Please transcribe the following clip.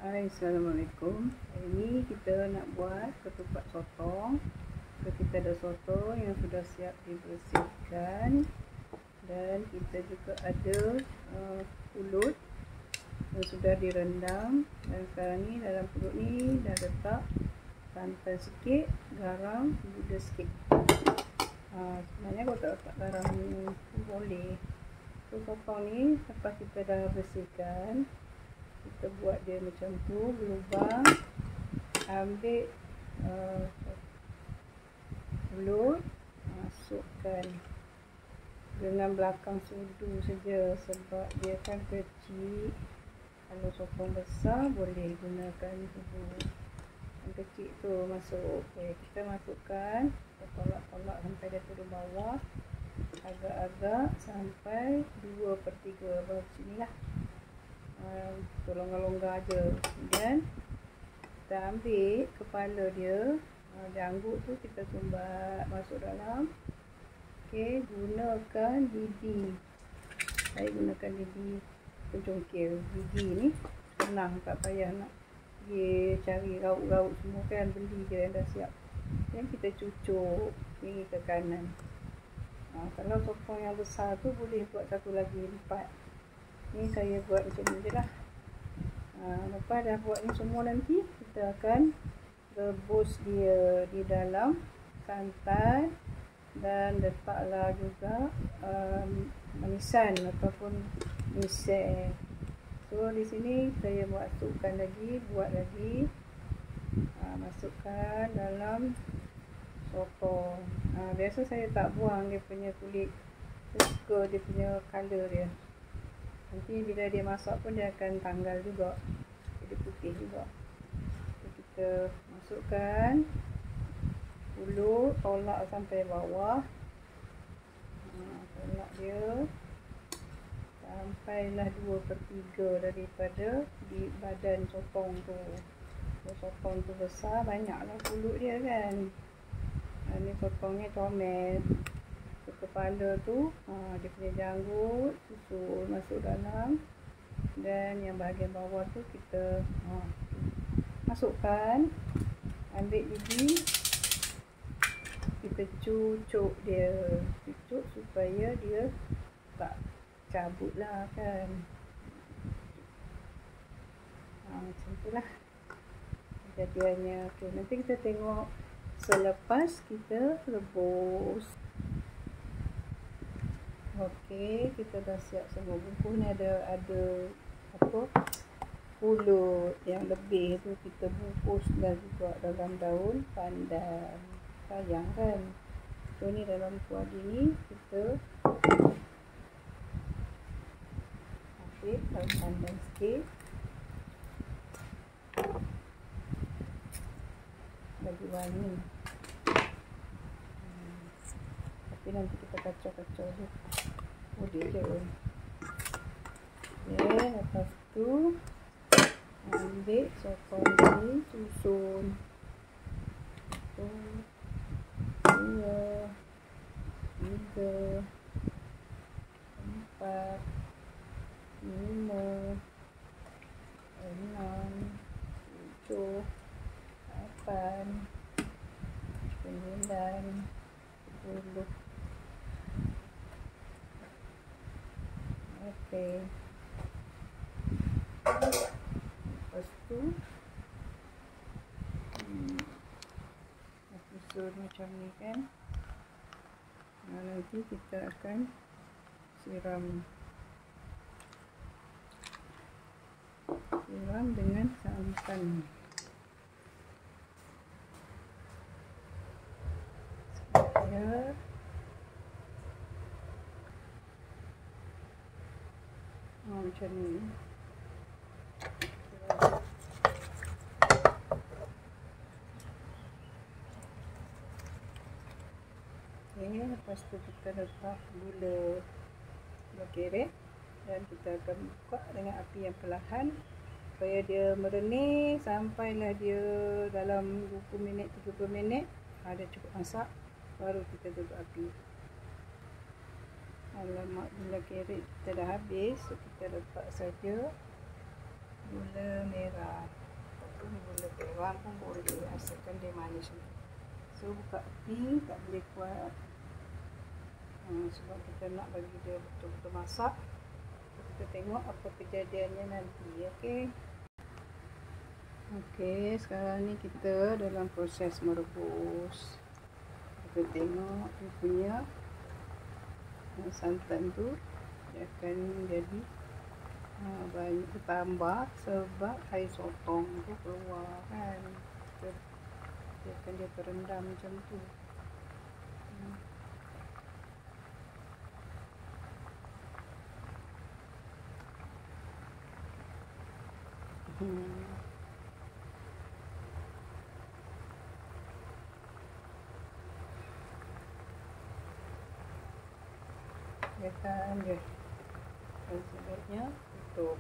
Hai, Assalamualaikum. Hari ni kita nak buat ketupat sotong. Kita ada sotong yang sudah siap dibersihkan, dan kita juga ada pulut yang sudah direndam. Dan sekarang ni dalam pulut ni dah letak santan sikit, garam, gula sikit. Sebenarnya kalau tak letak garam pun boleh. So sotong ni lepas kita dah bersihkan, kita buat dia macam tu, berlubang. Ambil pulut, masukkan dengan belakang sudu saja, sebab dia kan kecil. Kalau sotong besar boleh gunakan sudu. Yang kecil tu masuk. Okay, kita masukkan, kita tolak-tolak sampai dia turun bawah, agak-agak sampai 2/3 bawah sini lah. Longgar-longgar aja. Kemudian kita ambil kepala dia, janggut tu kita sumbat masuk dalam. Okey, gunakan lidi. Saya gunakan lidi pencongkil. Gigi ni senang, tak payah nak pergi cari raut-raut semua kan, beli je yang dah siap. Dan kita cucuk kiri ke kanan. Kalau sotong yang besar tu boleh buat satu lagi, 4. Ni saya buat macam ni je lah. Lepas dah buat ni semua, nanti kita akan rebus dia di dalam santan, dan letaklah juga manisan ataupun misek. So di sini saya masukkan lagi, buat lagi, masukkan dalam sotong. Biasa saya tak buang dia punya kulit, saya suka dia punya color dia. Nanti bila dia masak pun dia akan tanggal juga, jadi putih juga. So, kita masukkan pulut, tolak sampai bawah. Tolak dia sampailah 2/3 daripada di badan sotong tu. Sotong tu besar, banyaklah pulut dia kan. Ni sotongnya comel. Kepala tu, dia punya janggut susul masuk dalam, dan yang bahagian bawah tu kita masukkan. Ambil lidi, kita cucuk dia, cucuk supaya dia tak cabut lah kan. Macam tu lah kejadiannya. Okay, nanti kita tengok selepas kita rebus. Okey, kita dah siap semua. Bungkus ni ada apa, pulut yang lebih tu kita bungkus dan juga dalam daun pandan. Sayang kan. So ni dalam kuali ni kita ambil daun pandan sikit, bagi wangi. Tapi nanti kita kacau-kacau je, boleh je. Okay, lepas tu ambil sotong ni, susun 1, 2, 3, 4, 5, 6, 7, 8, 9, 10. Okey. Lepas tu susun macam ni kan. Nanti kita akan siram dengan santan. Supaya macam ni. Okay, lepas tu kita letak gula keret, dan kita akan buka dengan api yang perlahan supaya dia merenih sampailah dia dalam 20 minit 30 minit. Dah cukup masak, baru kita tutup api. Alamak, gula keret kita dah habis, so kita letak saja gula merah ataupun gula perak pun boleh, asalkan dia manis. So buka api, tak boleh kuat, sebab kita nak bagi dia betul-betul masak. Kita tengok apa kejadiannya nanti. Okey, sekarang ni kita dalam proses merebus. Kita tengok dia punya santan tu, dia akan jadi banyak bertambah sebab air sotong tu keluar kan. Dia akan terendam macam tu. Biarkan dia. Dan sebaiknya tutup.